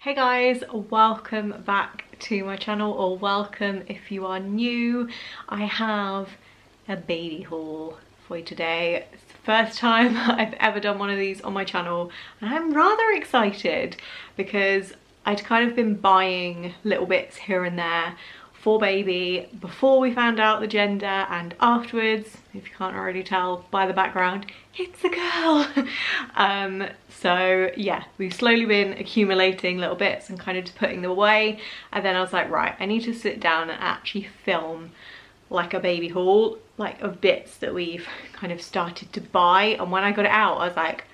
Hey guys, welcome back to my channel, or welcome if you are new. I have a baby haul for you today. It's the first time I've ever done one of these on my channel and I'm rather excited because I'd kind of been buying little bits here and there for baby before we found out the gender and afterwards. If you can't already tell by the background, it's a girl. So yeah, we've slowly been accumulating little bits and kind of just putting them away, and then I was like, right, I need to sit down and actually film like a baby haul, like of bits that we've kind of started to buy. And when I got it out, I was like,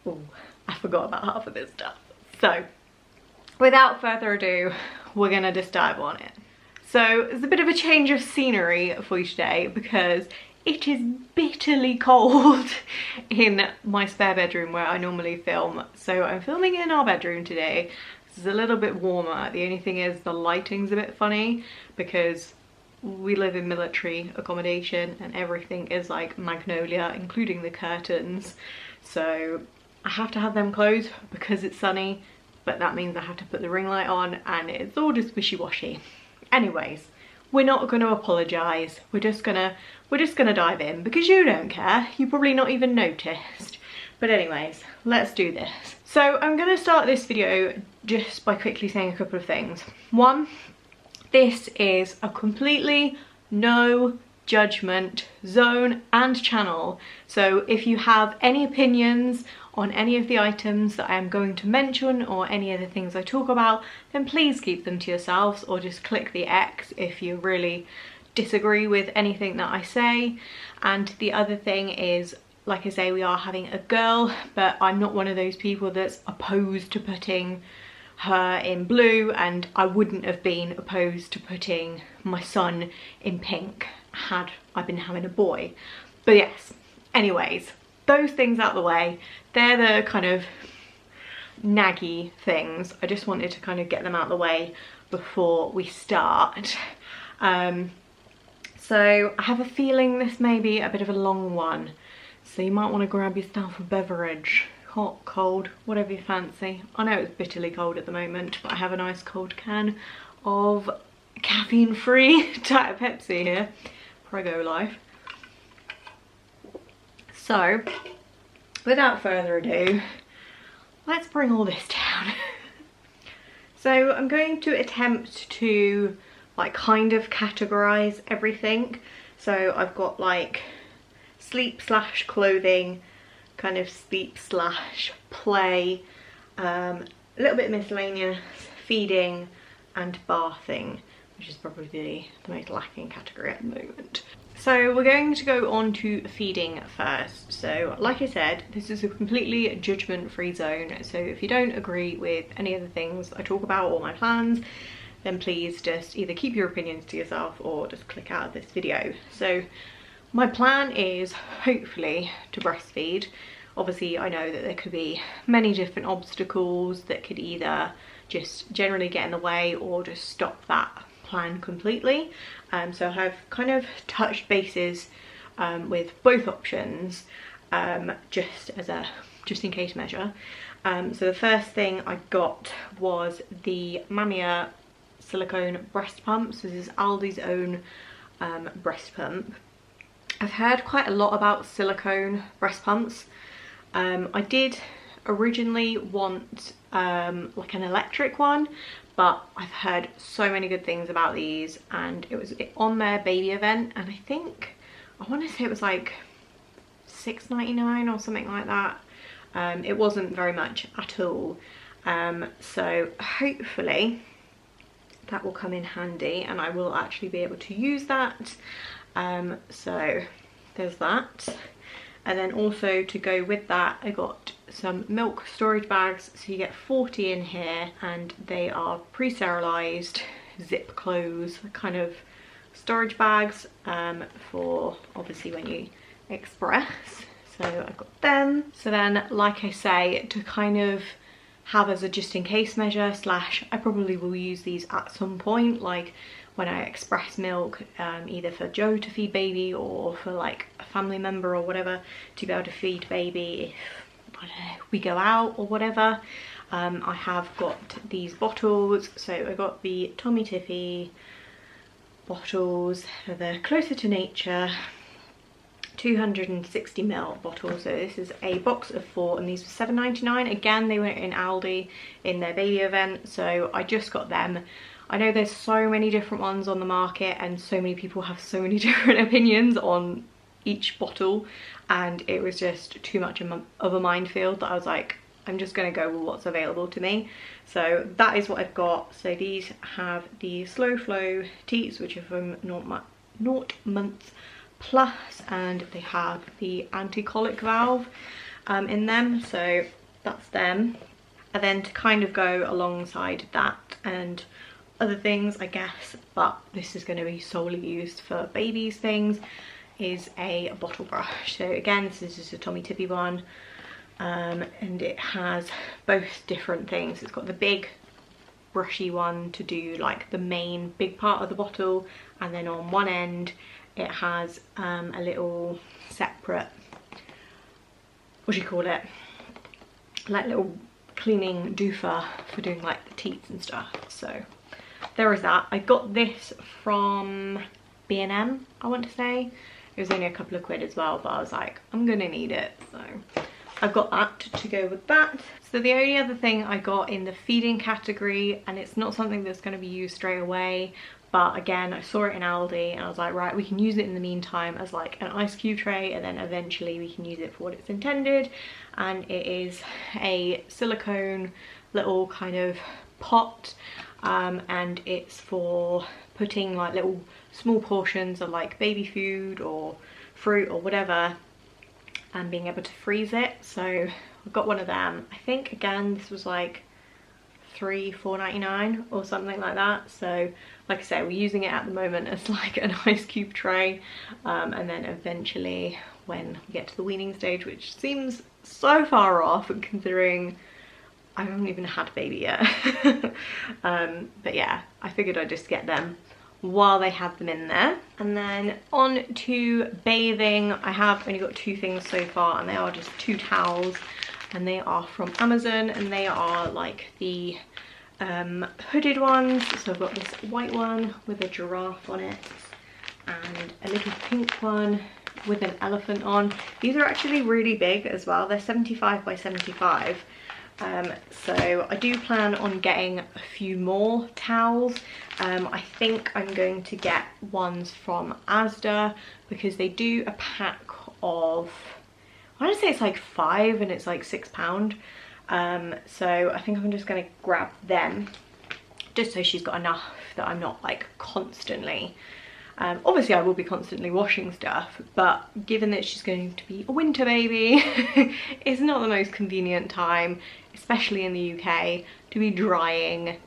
oh, I forgot about half of this stuff. So without further ado, we're gonna just dive on it. So it's a bit of a change of scenery for you today because it is bitterly cold in my spare bedroom where I normally film. So I'm filming in our bedroom today. This is a little bit warmer. The only thing is the lighting's a bit funny because we live in military accommodation and everything is like magnolia, including the curtains. So I have to have them closed because it's sunny, but that means I have to put the ring light on and it's all just wishy-washy. Anyways, we're not going to apologise. We're just gonna dive in because you don't care. You probably not even noticed. But anyways, let's do this. So I'm going to start this video just by quickly saying a couple of things. One, this is a completely no judgment zone and channel. So if you have any opinions on any of the items that I am going to mention or any of the things I talk about, then please keep them to yourselves or just click the X if you really disagree with anything that I say. And the other thing is, like I say, we are having a girl, but I'm not one of those people that's opposed to putting her in blue, and I wouldn't have been opposed to putting my son in pink had I been having a boy. But yes, anyways, those things out the way, they're the kind of naggy things. I just wanted to kind of get them out the way before we start. So I have a feeling this may be a bit of a long one, so you might want to grab yourself a beverage, hot, cold, whatever you fancy. I know it's bitterly cold at the moment, but I have a nice cold can of caffeine-free Diet Pepsi here, Prego Life. So, without further ado, let's bring all this down. So I'm going to attempt to like kind of categorize everything. So I've got like sleep slash clothing, kind of sleep slash play, a little bit miscellaneous, feeding and bathing, which is probably the most lacking category at the moment. So we're going to go on to feeding first. So like I said, this is a completely judgment-free zone. So if you don't agree with any of the things I talk about or my plans, then please just either keep your opinions to yourself or just click out of this video. So my plan is hopefully to breastfeed. Obviously I know that there could be many different obstacles that could either just generally get in the way or just stop that plan completely. So I've kind of touched bases with both options, just in case measure. So the first thing I got was the Mamiya silicone breast pumps. This is Aldi's own breast pump. I've heard quite a lot about silicone breast pumps. I did originally want like an electric one, but I've heard so many good things about these, and it was on their baby event, and I think, I want to say it was like $6.99 or something like that. It wasn't very much at all. So hopefully that will come in handy and I will actually be able to use that. So there's that. And then also to go with that, I got some milk storage bags. So you get 40 in here and they are pre-sterilized, zip close kind of storage bags for obviously when you express. So I've got them. So then, like I say, to kind of have as a just in case measure slash I probably will use these at some point, like when I express milk, either for Joe to feed baby or for like a family member or whatever to be able to feed baby if, I don't know, we go out or whatever. I have got these bottles. So I got the Tommy Tippy bottles, the Closer to Nature 260ml bottle. So this is a box of 4 and these were £7.99. Again, they were in Aldi in their baby event, so I just got them. I know there's so many different ones on the market and so many people have so many different opinions on each bottle, and it was just too much of a minefield that I was like, I'm just going to go with what's available to me. So that is what I've got. So these have the Slow Flow teats, which are from 0 months plus, and they have the anti-colic valve in them. So that's them. And then to kind of go alongside that and other things, I guess, but this is going to be solely used for babies things, is a bottle brush. So again, this is just a Tommy Tippy one. And it has both different things. It's got the big brushy one to do like the main big part of the bottle, and then on one end it has a little separate, what do you call it, like little cleaning doofer for doing like the teats and stuff. So there is that. I got this from B&M, I want to say. It was only a couple of quid as well, but I was like, I'm gonna need it, so I've got that to go with that. So the only other thing I got in the feeding category, and it's not something that's going to be used straight away, but again, I saw it in Aldi and I was like, right, we can use it in the meantime as like an ice cube tray, and then eventually we can use it for what it's intended. And it is a silicone little kind of pot, and it's for putting like little small portions of like baby food or fruit or whatever, and being able to freeze it. So I've got one of them. I think again this was like $4.99 or something like that. So like I say, we're using it at the moment as like an ice cube tray, and then eventually when we get to the weaning stage, which seems so far off considering I haven't even had a baby yet. But yeah, I figured I'd just get them while they have them in there. And then on to bathing. I have only got 2 things so far, and they are just 2 towels, and they are from Amazon, and they are like the hooded ones. So I've got this white one with a giraffe on it, and a little pink one with an elephant on. These are actually really big as well. They're 75 by 75. So I do plan on getting a few more towels. I think I'm going to get ones from Asda, because they do a pack of, I want to say it's like 5 and it's like £6. So I think I'm just going to grab them just so she's got enough that I'm not like constantly, obviously I will be constantly washing stuff, but given that she's going to be a winter baby, it's not the most convenient time, especially in the UK, to be drying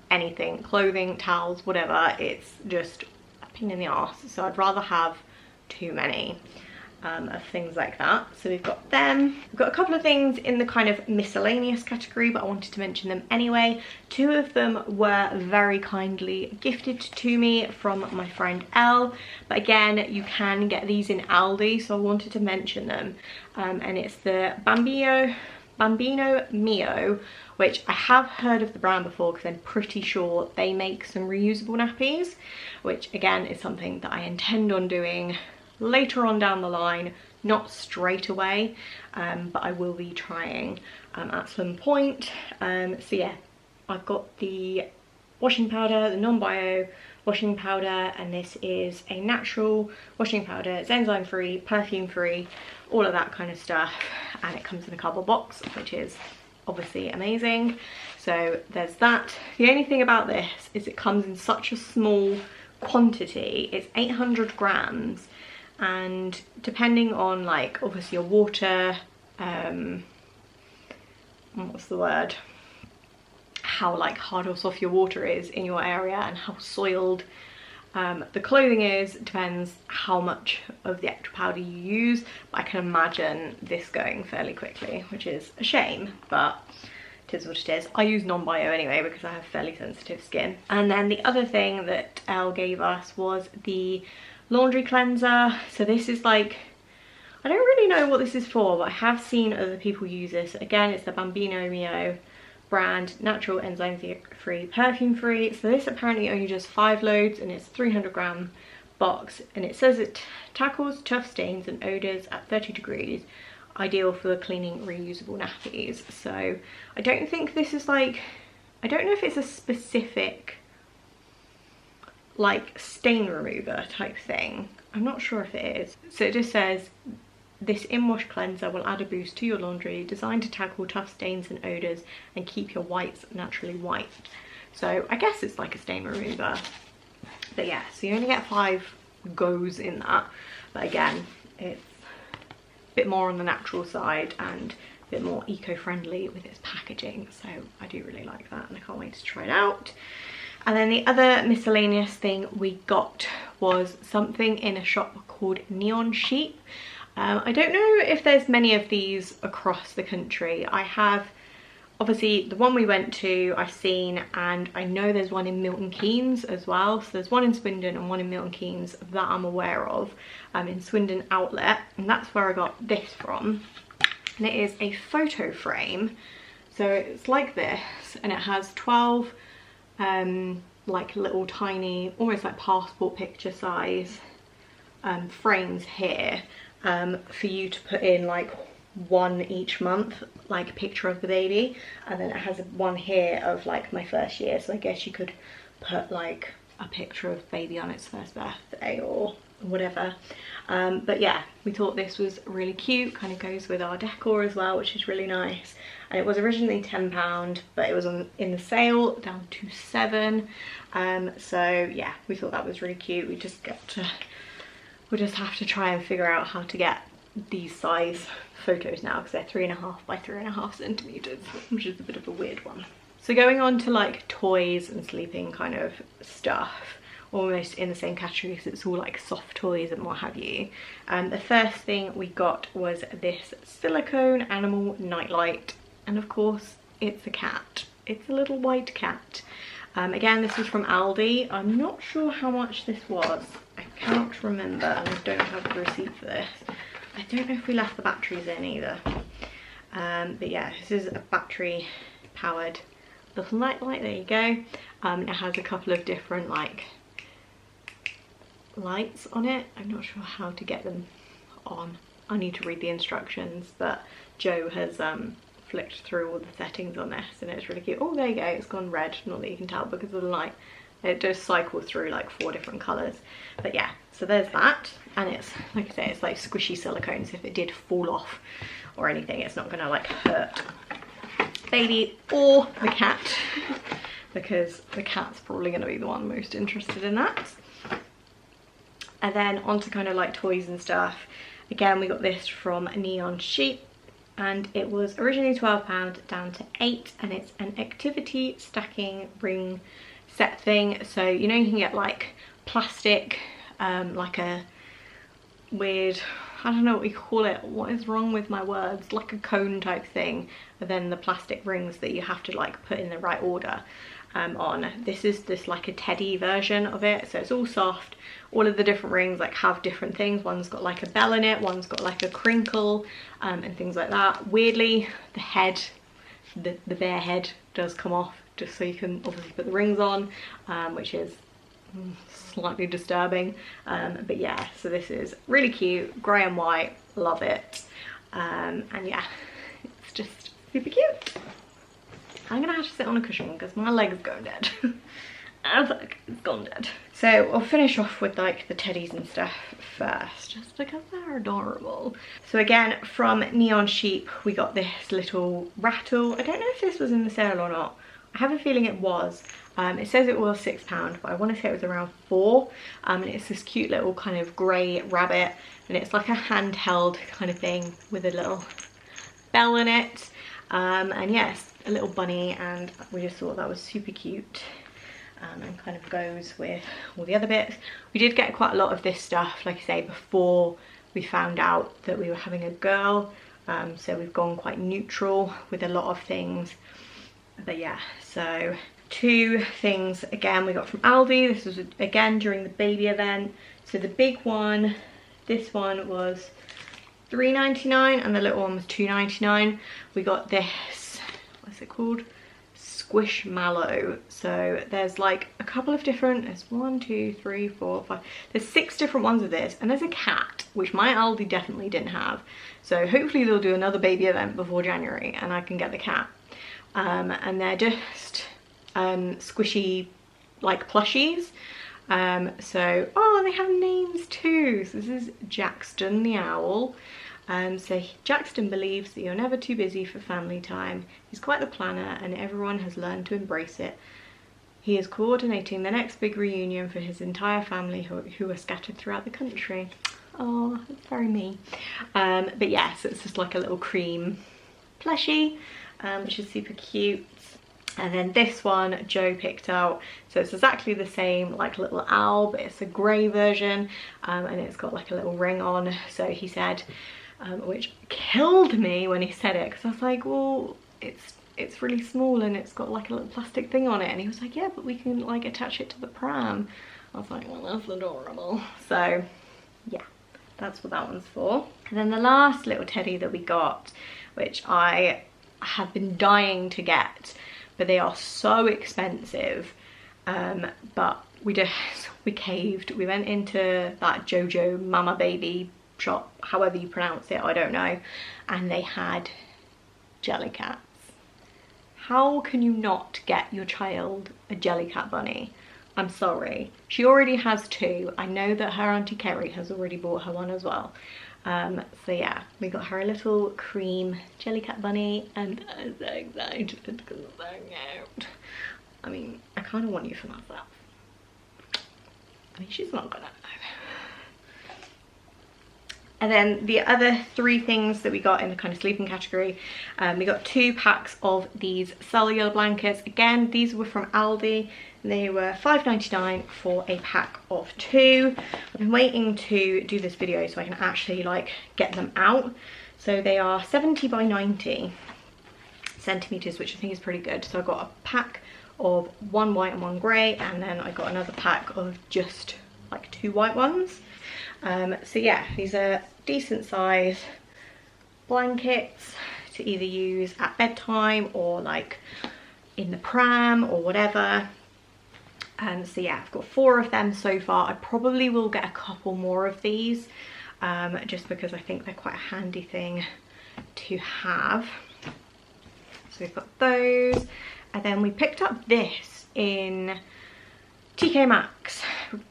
anything, clothing, towels, whatever. It's just a pain in the arse. So I'd rather have too many of things like that. So we've got them. We've got a couple of things in the kind of miscellaneous category, but I wanted to mention them anyway. 2 of them were very kindly gifted to me from my friend Elle, but again, you can get these in Aldi, so I wanted to mention them. And it's the Bambino Mio, which I have heard of the brand before because I'm pretty sure they make some reusable nappies, which again is something that I intend on doing later on down the line, not straight away, but I will be trying at some point. So yeah, I've got the washing powder, the non-bio washing powder, and this is a natural washing powder. It's enzyme free, perfume free, all of that kind of stuff, and it comes in a cardboard box, which is obviously amazing. So there's that. The only thing about this is it comes in such a small quantity. It's 800 grams, and depending on like obviously your water, what's the word, how like hard or soft your water is in your area and how soiled the clothing is, depends how much of the extra powder you use. But I can imagine this going fairly quickly, which is a shame, but it is what it is. I use non-bio anyway because I have fairly sensitive skin. And then the other thing that Elle gave us was the laundry cleanser. So this is like, I don't really know what this is for, but I have seen other people use this. Again, it's the Bambino Mio brand, natural, enzyme free, perfume free. So this apparently only does 5 loads and it's 300-gram box, and it says it tackles tough stains and odours at 30 degrees, ideal for cleaning reusable nappies. So I don't think this is like, I don't know if it's a specific like stain remover type thing. I'm not sure if it is. So it just says, this in-wash cleanser will add a boost to your laundry, designed to tackle tough stains and odours and keep your whites naturally white. So I guess it's like a stain remover. But yeah, so you only get 5 goes in that. But again, it's a bit more on the natural side and a bit more eco-friendly with its packaging. So I do really like that and I can't wait to try it out. And then the other miscellaneous thing we got was something in a shop called Neon Sheep. I don't know if there's many of these across the country. I have, obviously the one we went to I've seen, and I know there's one in Milton Keynes as well. So there's one in Swindon and one in Milton Keynes that I'm aware of, in Swindon Outlet, and that's where I got this from. And it is a photo frame. So it's like this, and it has 12 like little tiny, almost like passport picture size frames here, for you to put in like one each month, like a picture of the baby. And then it has one here of like my first year, so I guess you could put like a picture of baby on its first birthday or whatever. But yeah, we thought this was really cute, kind of goes with our decor as well, which is really nice. And it was originally £10, but it was in the sale down to 7. So yeah, we thought that was really cute. We'll just have to try and figure out how to get these size photos now, because they're 3.5 by 3.5 centimeters, which is a bit of a weird one. So going on to like toys and sleeping kind of stuff, almost in the same category because it's all like soft toys and what have you. The first thing we got was this Silicone animal nightlight, and of course it's a cat. It's a little white cat. Again, this is from Aldi. I'm not sure how much this was. I can't remember, and I don't have the receipt for this. I don't know if we left the batteries in either. But yeah, this is a battery powered little nightlight. There you go. It has a couple of different like lights on it. I'm not sure how to get them on. I need to read the instructions, but Joe has flicked through all the settings on this and it's really cute. Oh, there you go, it's gone red. Not that you can tell because of the light. It does cycle through like 4 different colours. But yeah, so there's that. And it's, like I say, it's like squishy silicone, so if it did fall off or anything, it's not gonna like hurt baby or the cat, because the cat's probably gonna be the one most interested in that. And then onto kind of like toys and stuff. Again, we got this from Neon Sheep, and it was originally £12 down to 8, and it's an activity stacking ring set thing. So you know, you can get like plastic, like a weird, I don't know what we call it, what is wrong with my words, like a cone type thing, and then the plastic rings that you have to like put in the right order on. This is this like a teddy version of it, so it's all soft. All of the different rings like have different things. One's got like a bell in it, one's got like a crinkle, and things like that. Weirdly, the head, the bare head does come off, just so you can obviously put the rings on, which is slightly disturbing. But yeah, so this is really cute, grey and white, love it. And yeah, it's just super cute. I'm gonna have to sit on a cushion because my leg's going dead. It's gone dead. So I'll finish off with like the teddies and stuff first, just because they're adorable. So again, from Neon Sheep, we got this little Rattle. I don't know if this was in the sale or not. I have a feeling it was. It says it was £6, but I want to say it was around 4. And it's this cute little kind of grey rabbit, and it's like a handheld kind of thing with a little bell in it. And yes, a little bunny, and we just thought that was super cute. And kind of goes with all the other bits. We did get quite a lot of this stuff, like I say, before we found out that we were having a girl. So we've gone quite neutral with a lot of things. But yeah, so 2 things again we got from Aldi. This was again during the baby event. So the big one, this one was £3.99 and the little one was £2.99. We got this, what's it called? Squishmallow. So there's like a couple of different, there's 1, 2, 3, 4, 5, there's 6 different ones of this, and there's a cat, which my Aldi definitely didn't have. So hopefully they'll do another baby event before January and I can get the cat. And they're just squishy like plushies. So, oh, they have names too. So this is Jackson the owl. So Jackson believes that you're never too busy for family time. He's quite the planner and everyone has learned to embrace it. He is coordinating the next big reunion for his entire family who are scattered throughout the country. Oh, that's very me. But yeah, so it's just like a little cream plushie, which is super cute. And then this one Joe picked out, so it's exactly the same like little owl, but it's a grey version, and it's got like a little ring on. So he said, which killed me when he said it, because I was like, well, it's really small and it's got like a little plastic thing on it, and he was like, yeah, but we can like attach it to the pram. I was like, well, that's adorable. So yeah, that's what that one's for. And then the last little teddy that we got, which I have been dying to get, but they are so expensive, but we caved. We went into that Jojo Maman baby shop, however you pronounce it, I don't know, and they had Jellycats. How can you not get your child a Jellycat bunny? I'm sorry. She already has 2. I know that her Auntie Kerry has already bought her one as well. So yeah, we got her a little cream Jellycat bunny, and I'm so excited because it's so cute. I mean, I kind of want you for myself. I mean, she's not gonna know. And then the other 3 things that we got in the kind of sleeping category, we got 2 packs of these cellular blankets. Again, these were from Aldi. They were $5.99 for a pack of 2. I've been waiting to do this video so I can actually like get them out. So they are 70 by 90 centimeters, which I think is pretty good. So I got a pack of 1 white and 1 grey, and then I got another pack of just like 2 white ones. So yeah, these are decent size blankets to either use at bedtime or like in the pram or whatever. So yeah, I've got 4 of them so far. I probably will get a couple more of these, just because I think they're quite a handy thing to have. So we've got those, and then we picked up this in TK Maxx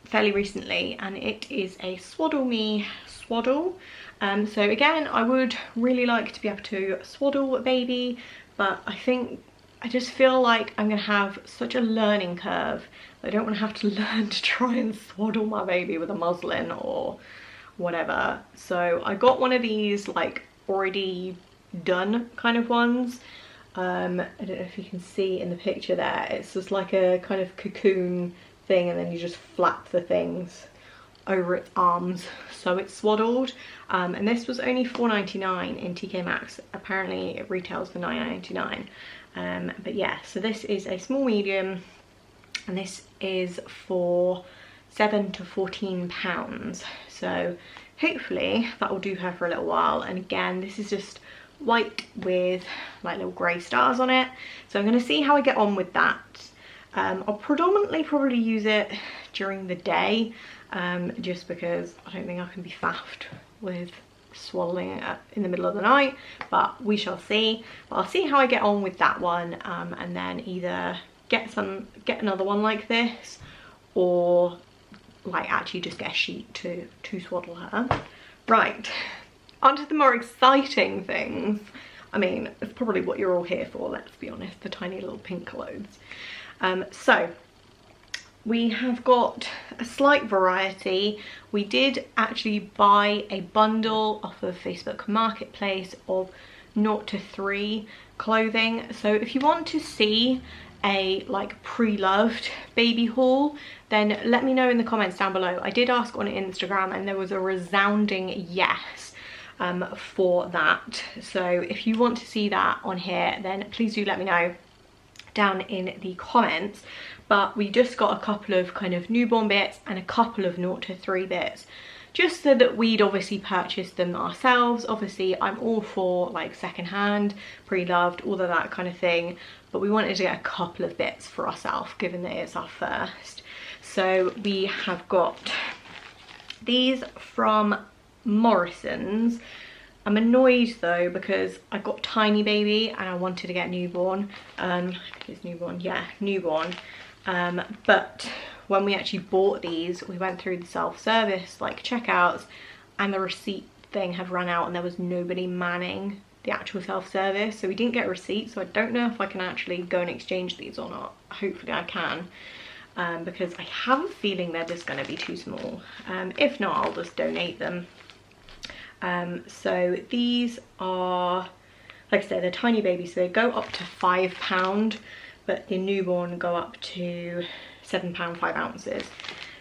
fairly recently, and it is a Swaddle Me Swaddle. So again, I would really like to be able to swaddle a baby, but I just feel like I'm gonna have such a learning curve. I don't want to have to learn to try and swaddle my baby with a muslin or whatever. So I got one of these like already done kind of ones. I don't know if you can see in the picture there. It's just like a kind of cocoon thing, and then you just flap the things over its arms so it's swaddled. And this was only $4.99 in TK Maxx. Apparently it retails for $9.99. But yeah, so this is a small medium, and this is for £7 to £14. So hopefully that will do her for a little while. And again, this is just white with like little grey stars on it. So I'm going to see how I get on with that. I'll predominantly probably use it during the day, just because I don't think I can be faffed with swallowing it in the middle of the night, but we shall see. But I'll see how I get on with that one, and then either get another one like this, or like actually just get a sheet to swaddle her. Right, onto the more exciting things. I mean, it's probably what you're all here for, let's be honest, the tiny little pink clothes. So we have got a slight variety. We did actually buy a bundle off of Facebook Marketplace of 0 to 3 clothing. So if you want to see a like pre-loved baby haul, then let me know in the comments down below. I did ask on Instagram and there was a resounding yes for that. So if you want to see that on here, then please do let me know down in the comments. But we just got a couple of kind of newborn bits and a couple of 0 to 3 bits. just so that we'd obviously purchase them ourselves. Obviously I'm all for like secondhand, pre-loved, all of that kind of thing, but we wanted to get a couple of bits for ourselves given that it's our first. So we have got these from Morrison's. I'm annoyed though because I got tiny baby and I wanted to get newborn. It's newborn, yeah, newborn. But when we actually bought these, we went through the self-service like checkouts and the receipt thing had run out and there was nobody manning the actual self-service, so we didn't get a receipt. So I don't know if I can actually go and exchange these or not. Hopefully I can, because I have a feeling they're just going to be too small. If not, I'll just donate them. So these are, like I said, they're tiny babies, so they go up to £5, but the newborn go up to £7 5 ounces.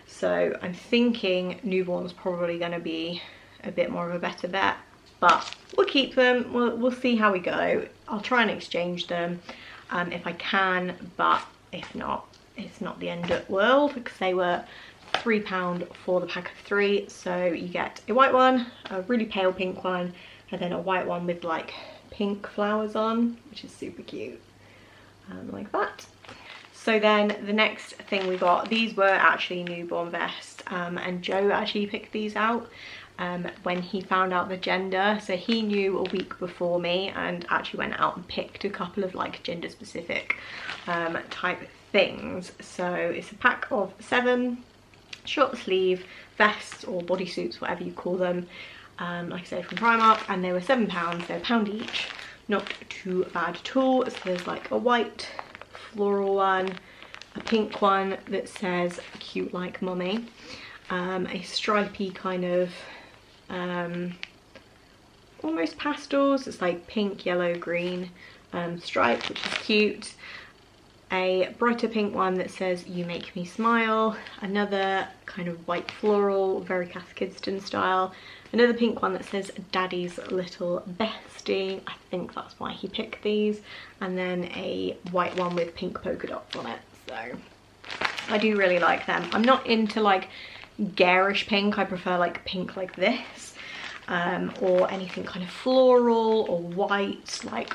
So I'm thinking newborn's probably going to be a bit more of a better bet, but we'll keep them. We'll see how we go. I'll try and exchange them if I can, but if not, it's not the end of the world, because they were £3 for the pack of 3. So you get a white one, a really pale pink one, and then a white one with like pink flowers on, which is super cute, like that. So then the next thing we got, these were actually newborn vests, and Joe actually picked these out when he found out the gender. So he knew a week before me and actually went out and picked a couple of like gender specific type things. So it's a pack of 7 short sleeve vests or bodysuits, whatever you call them, like I say, from Primark, and they were £7. They're £1 each, not too bad at all. So there's like a white floral one, a pink one that says cute like mummy, a stripy kind of almost pastels, it's like pink, yellow, green stripe, which is cute, a brighter pink one that says you make me smile, another kind of white floral, very Cass Kidston style, another pink one that says daddy's little bestie, I think that's why he picked these, and then a white one with pink polka dots on it. So I do really like them. I'm not into like garish pink, I prefer like pink like this, or anything kind of floral or white, like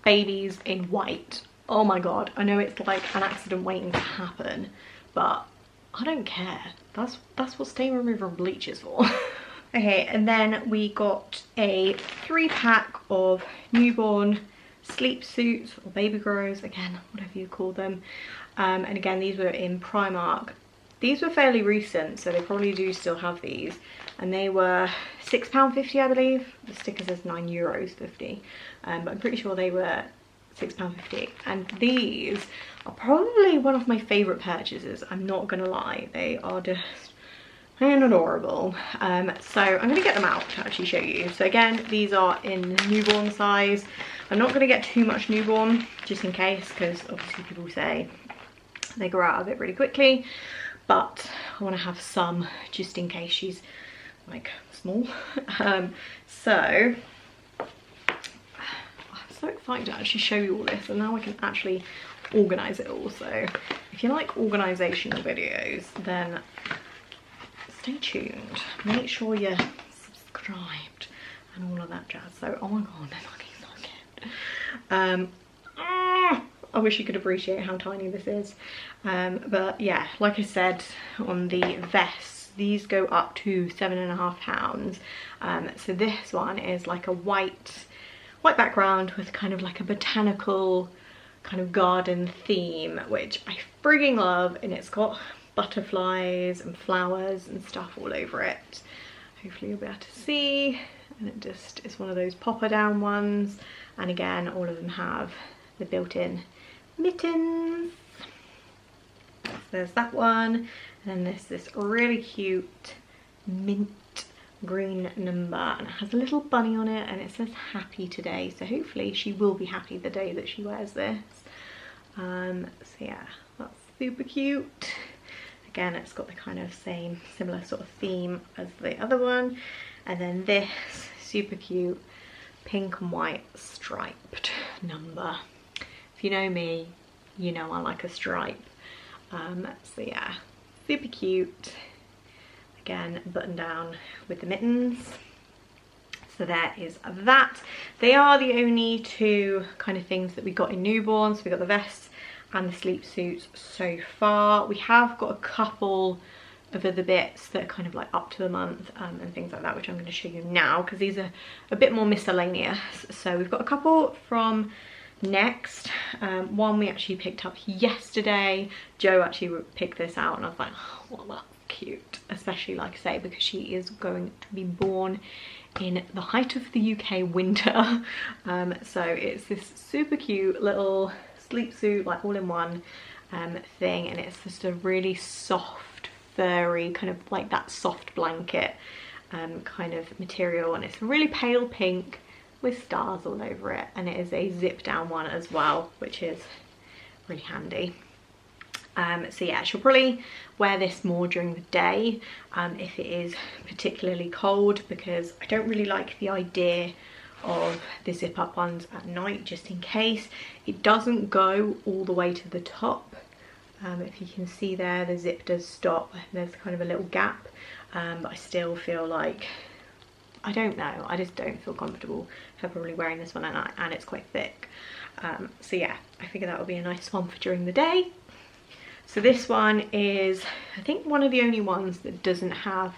babies in white. Oh my god, I know it's like an accident waiting to happen, but I don't care. That's what stain remover and bleach is for. Okay, and then we got a 3-pack of newborn sleep suits or baby grows, again, whatever you call them. And again, these were in Primark. These were fairly recent, so they probably do still have these. And they were £6.50, I believe. The sticker says €9.50, but I'm pretty sure they were £6.50. And these are probably one of my favourite purchases, I'm not gonna lie. They are just and adorable. So I'm gonna get them out to actually show you. So again, these are in newborn size. I'm not gonna get too much newborn just in case, because obviously people say they grow out of it really quickly, but I want to have some just in case she's like small. So I'm so excited to actually show you all this, and now I can actually organize it all. So if you like organizational videos, then stay tuned, make sure you're subscribed and all of that jazz. So oh my god, they're looking so cute. I wish you could appreciate how tiny this is, but yeah, like I said, on the vests, these go up to £7.50. So this one is like a white background with kind of like a botanical kind of garden theme, which I frigging love, and it's got butterflies and flowers and stuff all over it. Hopefully you'll be able to see, and it just is one of those popper down ones, and again, all of them have the built-in mittens. So there's that one, and then there's this really cute mint green number, and it has a little bunny on it, and it says happy today, so hopefully she will be happy the day that she wears this. So yeah, that's super cute. Again, it's got the kind of same similar sort of theme as the other one, and then this super cute pink and white striped number. If you know me, you know I like a stripe. So yeah, super cute. again button down with the mittens. So there is that. They are the only two kind of things that we got in newborn. So we got the vests and the sleep suits so far. We have got a couple of other bits that are kind of like up to a month and things like that, which I'm going to show you now because these are a bit more miscellaneous. So we've got a couple from Next. One we actually picked up yesterday. Joe actually picked this out and I was like, oh, well, that's cute, especially like I say because she is going to be born in the height of the UK winter. So it's this super cute little sleep suit, like all in one thing, and it's just a really soft, furry, kind of like that soft blanket kind of material, and it's really pale pink with stars all over it, and it is a zip down one as well, which is really handy. So yeah, she'll probably wear this more during the day if it is particularly cold, because I don't really like the idea of the zip up ones at night, just in case. It doesn't go all the way to the top. If you can see there, the zip does stop. There's kind of a little gap, but I still feel like, I don't know, I just don't feel comfortable her probably wearing this one at night, and it's quite thick. So yeah, I figure that would be a nice one for during the day. So this one is, I think, one of the only ones that doesn't have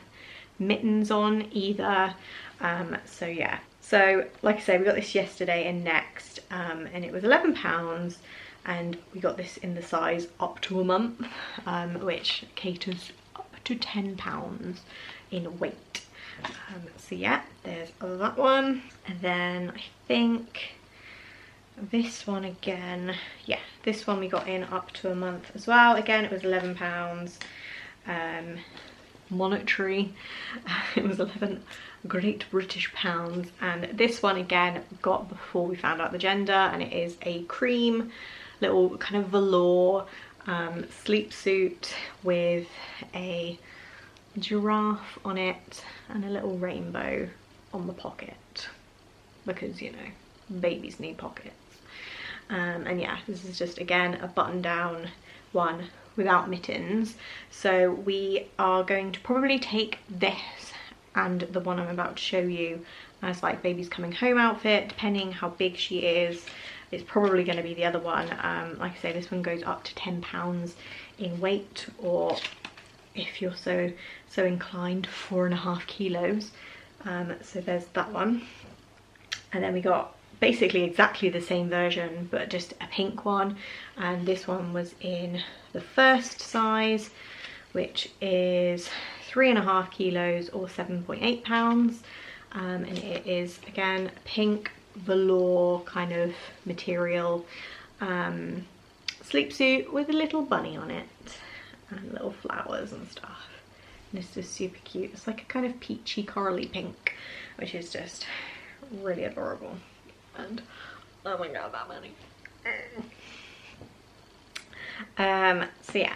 mittens on either. So yeah, so like I say, we got this yesterday in Next, and it was £11, and we got this in the size up to a month, which caters up to £10 in weight. So yeah, there's that one. And then I think this one again, yeah, this one we got in up to a month as well. Again, it was £11 monetary. It was 11 Great British pounds, and this one again got before we found out the gender, and it is a cream little kind of velour sleep suit with a giraffe on it and a little rainbow on the pocket, because you know, babies need pockets. And yeah, this is just again a button down one without mittens. So we are going to probably take this and the one I'm about to show you as like baby's coming home outfit, depending how big she is. It's probably going to be the other one. Like I say, this one goes up to £10 in weight, or if you're so inclined, 4.5 kilos. So there's that one. And then we got basically exactly the same version, but just a pink one, and this one was in the first size, which is 3.5 kilos or 7.8 pounds, and it is again pink velour kind of material sleep suit with a little bunny on it and little flowers and stuff, and it's just super cute. It's like a kind of peachy corally pink, which is just really adorable. And oh my god, that money. So yeah,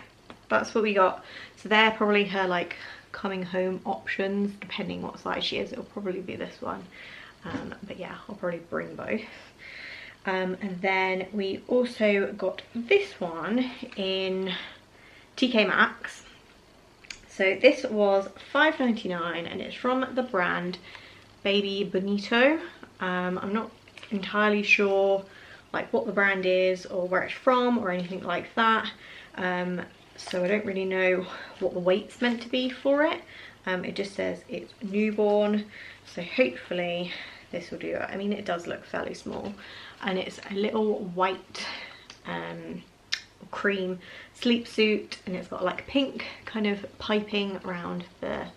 that's what we got. So they're probably her like coming home options, depending what size she is. It'll probably be this one, but yeah, I'll probably bring both. And then we also got this one in TK Maxx. So this was £5.99, and it's from the brand Baby Bonito. I'm not entirely sure like what the brand is or where it's from or anything like that, so I don't really know what the weight's meant to be for it. It just says it's newborn, so hopefully this will do it. I mean, it does look fairly small, and it's a little white cream sleep suit, and it's got like pink kind of piping around the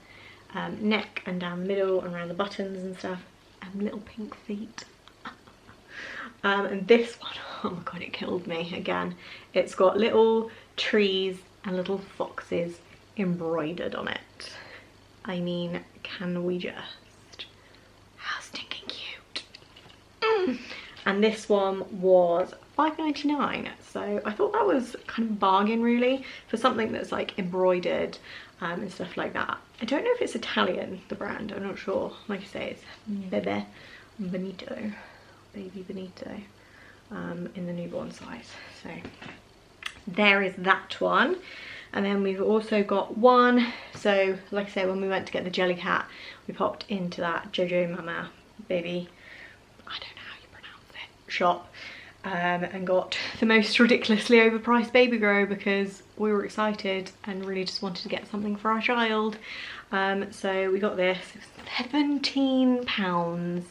neck and down the middle and around the buttons and stuff, and little pink feet. And this one, oh my god, it killed me again. It's got little trees and little foxes embroidered on it. I mean, can we just, how stinking cute. And this one was £5.99, so I thought that was kind of a bargain really for something that's like embroidered and stuff like that. I don't know if it's Italian, the brand, I'm not sure. Like I say, it's Baby Bonito, in the newborn size. So there is that one. And then we've also got one, so like I say, when we went to get the Jellycat, we popped into that Jojo Maman baby, I don't know how you pronounce it, shop, and got the most ridiculously overpriced baby grow because we were excited and really just wanted to get something for our child. So we got this. It was £17,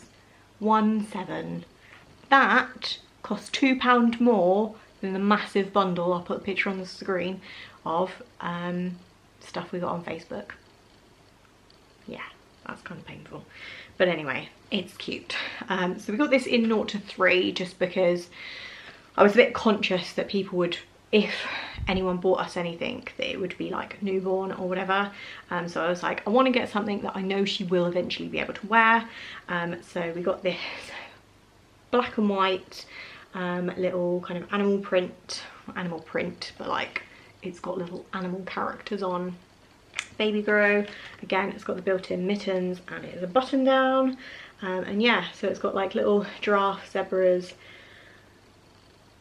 17. That cost £2 more than the massive bundle, I'll put a picture on the screen, of stuff we got on Facebook. Yeah, that's kind of painful. But anyway, it's cute. So we got this in 0 to 3 just because I was a bit conscious that people would, if anyone bought us anything, that it would be like newborn or whatever. So I was like, I want to get something that I know she will eventually be able to wear. So we got this black and white little kind of animal print, but like it's got little animal characters on baby grow. Again, it's got the built-in mittens and it is a button down. And yeah, so it's got like little giraffes, zebras,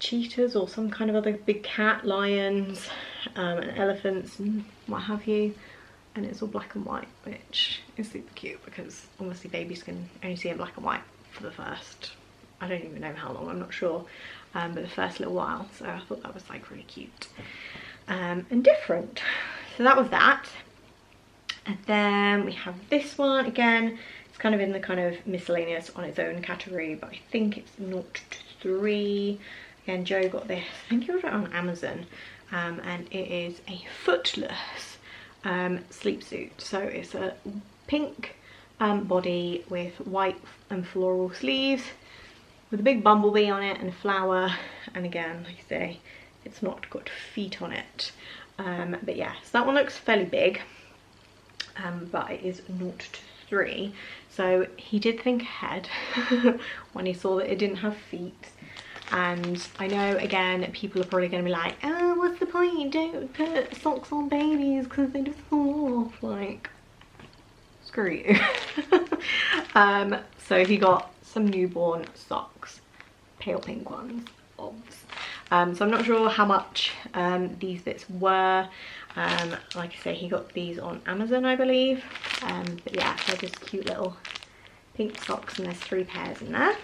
cheetahs or some kind of other big cat, lions, and elephants and what have you. And it's all black and white, which is super cute because obviously babies can only see in black and white for the first, I don't even know how long, I'm not sure, but the first little while. So I thought that was like really cute and different. So that was that. And then we have this one again. It's kind of in the kind of miscellaneous on its own category, but I think it's 0 to 3. Again, Joe got this, I think he ordered it on Amazon, and it is a footless sleep suit. So it's a pink body with white and floral sleeves with a big bumblebee on it and a flower. And again, like I say, it's not got feet on it. But yeah, so that one looks fairly big. But it is 0 to 3, so he did think ahead when he saw that it didn't have feet. And I know, again, people are probably going to be like, oh, what's the point, you don't put socks on babies because they just fall off. Like, screw you. So he got some newborn socks, pale pink ones, obs. So I'm not sure how much these bits were. Like I say, he got these on Amazon, I believe. But yeah, they're just cute little pink socks, and there's 3 pairs in there.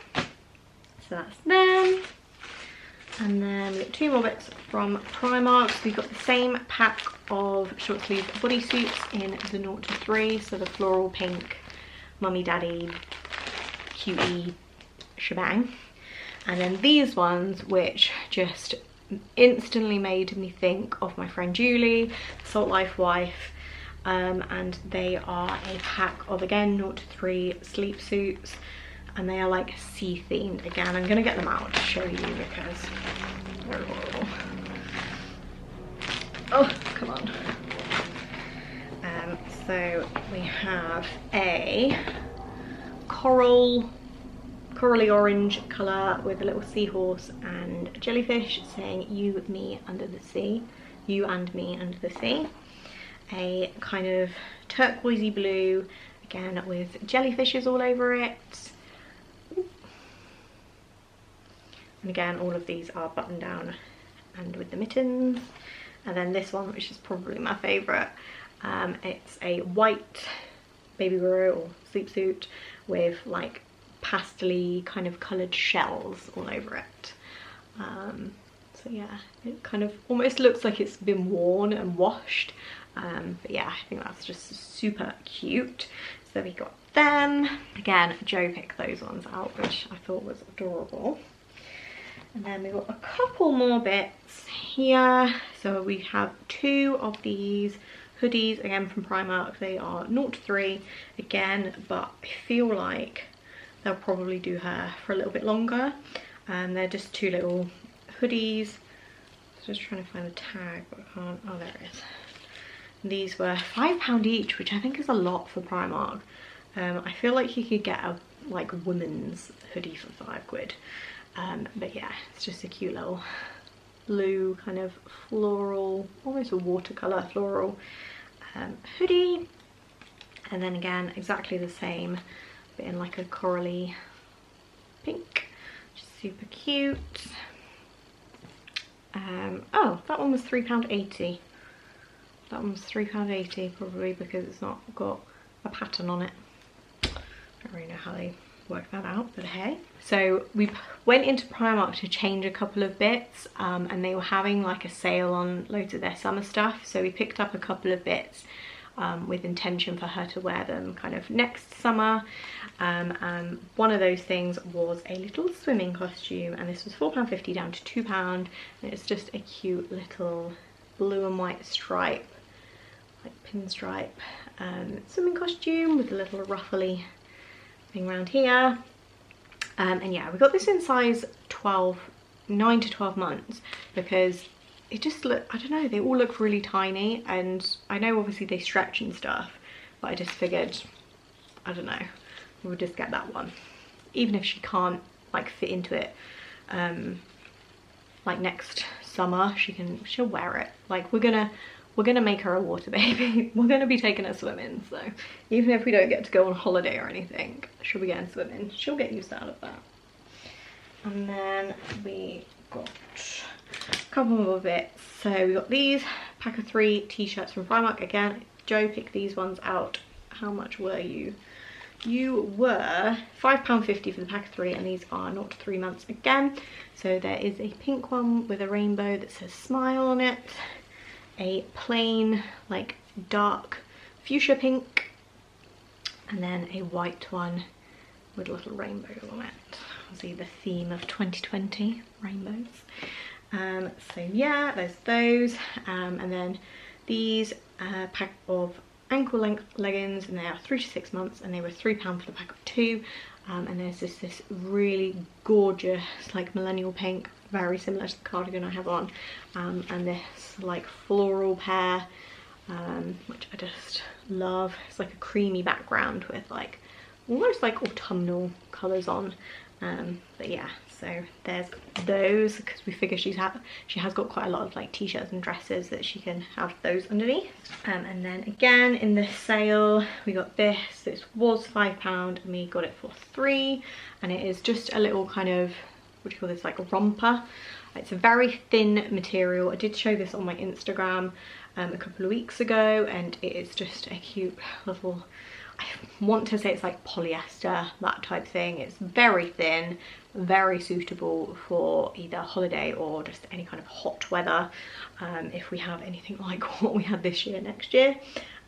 So that's them. And then we got 2 more bits from Primark. So we've got the same pack of short sleeve bodysuits in the 0 to 3. So the floral pink, mummy daddy, cutie shebang. And then these ones, which just instantly made me think of my friend Julie, Salt Life wife, and they are a pack of, again, 0 to 3 sleep suits, and they are like sea themed. Again, I'm gonna get them out to show you because they're adorable. Oh, come on. So we have a corally orange colour with a little seahorse and a jellyfish saying you, me under the sea, you and me under the sea. A kind of turquoisey blue, again with jellyfishes all over it. And again, all of these are button down and with the mittens. And then this one, which is probably my favourite, it's a white baby grow or sleep suit with like pastel-y kind of coloured shells all over it. So yeah, it kind of almost looks like it's been worn and washed. But yeah, I think that's just super cute. So we got them. Again, Joe picked those ones out, which I thought was adorable. And then we got a couple more bits here. So we have 2 of these hoodies, again from Primark. They are 0 to 3 again, but I feel like they'll probably do her for a little bit longer. They're just 2 little hoodies. Just trying to find the tag, but I can't. Oh, there it is. These were £5 each, which I think is a lot for Primark. I feel like you could get a like women's hoodie for £5. But yeah, it's just a cute little blue kind of floral, almost a watercolour floral hoodie. And then again, exactly the same, but in like a corally pink, which is super cute. Oh, that one was £3.80. That one's £3.80 probably because it's not got a pattern on it. Don't really know how they work that out, but hey. So we went into Primark to change a couple of bits, and they were having like a sale on loads of their summer stuff. So we picked up a couple of bits with intention for her to wear them kind of next summer. And one of those things was a little swimming costume, and this was £4.50 down to £2, and it's just a cute little blue and white stripe, like pinstripe swimming costume with a little ruffly thing around here. And yeah, we got this in size 9 to 12 months because it just look, I don't know, they all look really tiny, and I know obviously they stretch and stuff, but I just figured, I don't know, we'll just get that one. Even if she can't like fit into it like next summer, she'll wear it. Like we're gonna make her a water baby. We're gonna be taking her swimming, so even if we don't get to go on holiday or anything, she'll be going swimming. She'll get used out of that. And then we got a couple more bits. So we got these pack of 3 t-shirts from Primark. Again, Joe picked these ones out. How much were you? You were £5.50 for the pack of 3, and these are not 3 months again. So there is a pink one with a rainbow that says smile on it, a plain like dark fuchsia pink, and then a white one with a little rainbow on it. Obviously the theme of 2020, rainbows. So yeah, there's those, and then these pack of ankle length leggings, and they are 3 to 6 months, and they were £3 for the pack of 2. And there's this really gorgeous like millennial pink, very similar to the cardigan I have on, and this like floral pair, which I just love. It's like a creamy background with like almost like autumnal colours on. But yeah, so there's those, because we figure she has got quite a lot of like t-shirts and dresses that she can have those underneath. And then again in the sale we got this. This was £5 and we got it for 3, and it is just a little kind of, what do you call this, like a romper. It's a very thin material. I did show this on my Instagram a couple of weeks ago, and it is just a cute little, I want to say it's like polyester, that type thing. It's very thin, very suitable for either holiday or just any kind of hot weather, if we have anything like what we had this year next year.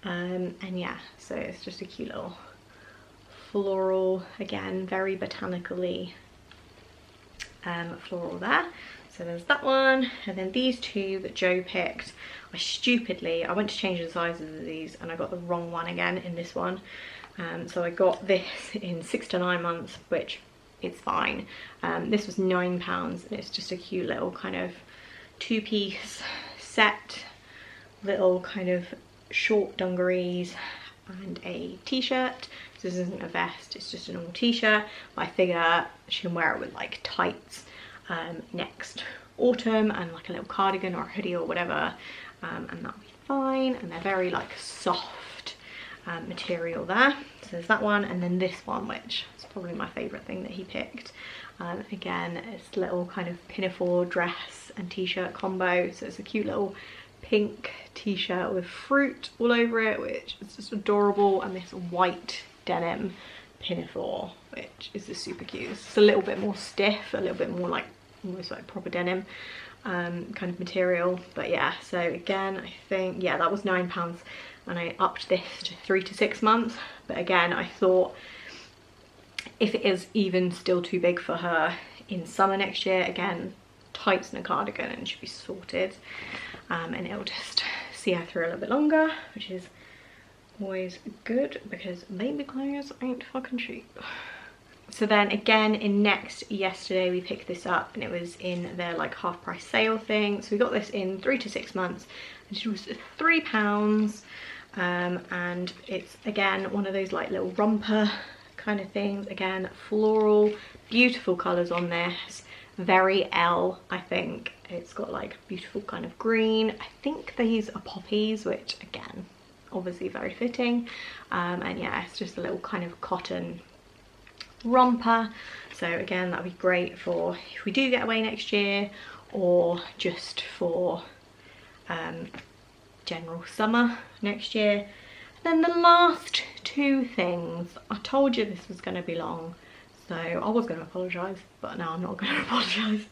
And yeah, so it's just a cute little floral, again very botanically floral there. So there's that one, and then these two that Joe picked, I went to change the sizes of these and I got the wrong one again in this one. So I got this in 6 to 9 months, which it's fine. This was £9, and it's just a cute little kind of 2-piece set, little kind of short dungarees and a t-shirt. So this isn't a vest, it's just a normal t-shirt, but I figure she can wear it with like tights next autumn, and like a little cardigan or a hoodie or whatever, and that'll be fine. And they're very like soft material there. So there's that one, and then this one, which is probably my favourite thing that he picked. Again, it's a little kind of pinafore dress and t-shirt combo. So it's a cute little pink t-shirt with fruit all over it, which is just adorable, and this white denim pinafore, which is just super cute. It's a little bit more stiff, a little bit more like almost like proper denim kind of material. But yeah, so again, I think, yeah, that was £9, and I upped this to 3 to 6 months. But again, I thought if it is even still too big for her in summer next year, again, tights and a cardigan and she'll be sorted, and it'll just see her through a little bit longer, which is always good because baby clothes ain't fucking cheap. So then again in Next yesterday we picked this up, and it was in their like half price sale thing. So we got this in 3 to 6 months, and it was £3, and it's again one of those like little romper kind of things. Again, floral, beautiful colours on this, very L, I think. It's got like beautiful kind of green. I think these are poppies, which again obviously very fitting. And yeah, it's just a little kind of cotton romper. So again, that'd be great for if we do get away next year, or just for general summer next year. Then the last two things, I told you this was going to be long, so I was going to apologise, but now I'm not going to apologise.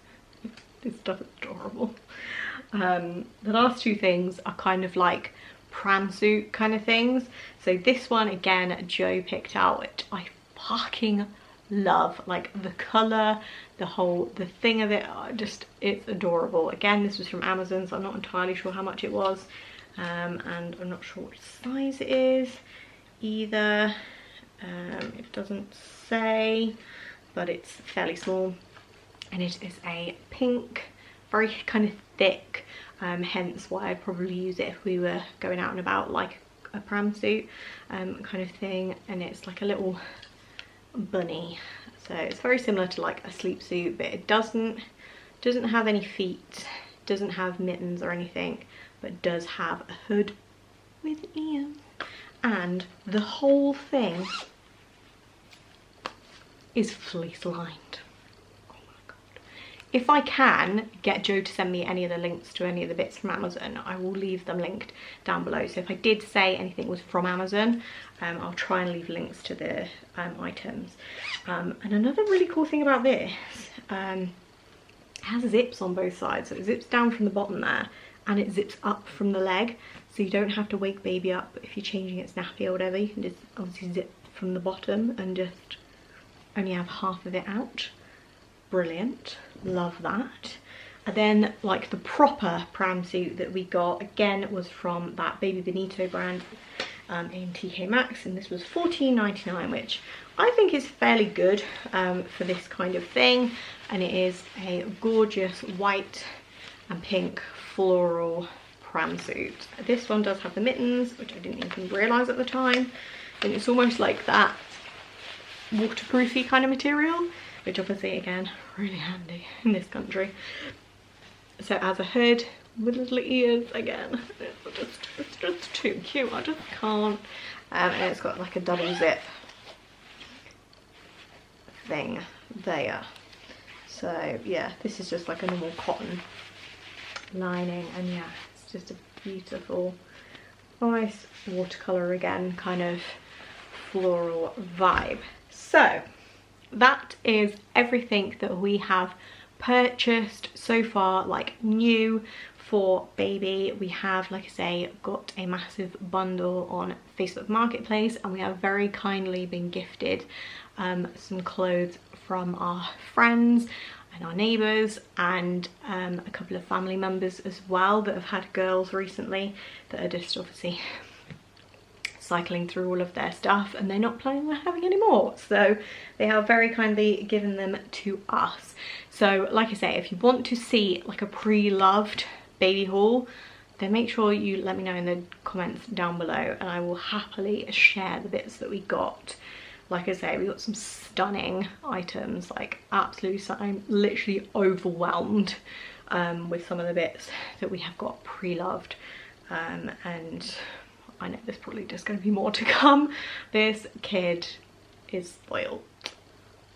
This stuff is adorable. The last two things are kind of like Pram Suit kind of things. So this one again, Joe picked out, which I fucking love. Like the colour, the thing of it, it's adorable. Again, this was from Amazon, so I'm not entirely sure how much it was. And I'm not sure which size it is either. It doesn't say, but it's fairly small, and it is a pink, very kind of thick, hence why I'd probably use it if we were going out and about, like a pram suit kind of thing. And it's like a little bunny, so it's very similar to like a sleep suit, but it doesn't have any feet, doesn't have mittens or anything, but does have a hood with ears, and the whole thing is fleece lined. Oh my god. If I can get Joe to send me any of the links to any of the bits from Amazon, I will leave them linked down below. So if I did say anything was from Amazon, I'll try and leave links to the items. And another really cool thing about this, it has zips on both sides. So it zips down from the bottom there, and it zips up from the leg, so you don't have to wake baby up if you're changing its nappy or whatever. You can just obviously zip from the bottom and just only have half of it out. Brilliant, love that. And then like the proper pram suit that we got, again, was from that Baby Bonito brand in TK Maxx, and this was $14.99, which I think is fairly good for this kind of thing. And it is a gorgeous white and pink floral pram suit. This one does have the mittens, which I didn't even realise at the time, and it's almost like that waterproofy kind of material, which obviously again really handy in this country. So it has a hood with little ears again. It's just too cute, I just can't. And it's got like a double zip thing there. So yeah, this is just like a normal cotton lining, and yeah, it's just a beautiful, nice watercolor again, kind of floral vibe. So that is everything that we have purchased so far, like new for baby. We have, like I say, got a massive bundle on Facebook Marketplace, and we have very kindly been gifted some clothes from our friends and our neighbours, and a couple of family members as well that have had girls recently that are just obviously cycling through all of their stuff, and they're not planning on having any more, so they have very kindly given them to us. So like I say, if you want to see like a pre-loved baby haul, then make sure you let me know in the comments down below, and I will happily share the bits that we got. Like I say, we got some stunning items, like absolutely stunning. I'm literally overwhelmed with some of the bits that we have got pre-loved, and I know there's probably just going to be more to come. This kid is spoiled,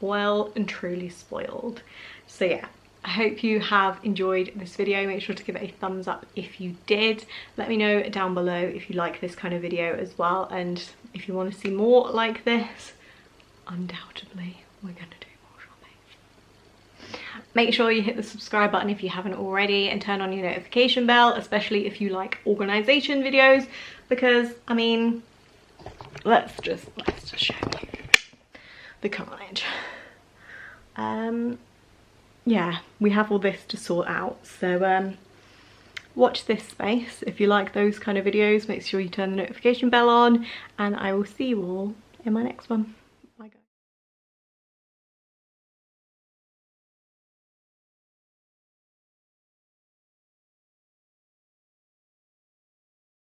well and truly spoiled. So yeah, I hope you have enjoyed this video. Make sure to give it a thumbs up if you did. Let me know down below if you like this kind of video as well, and if you want to see more like this, undoubtedly we're going to do more shopping. Make sure you hit the subscribe button if you haven't already, and turn on your notification bell, especially if you like organisation videos, because I mean, let's just show you the carnage. Yeah, we have all this to sort out, so watch this space if you like those kind of videos. Make sure you turn the notification bell on, and I will see you all in my next one.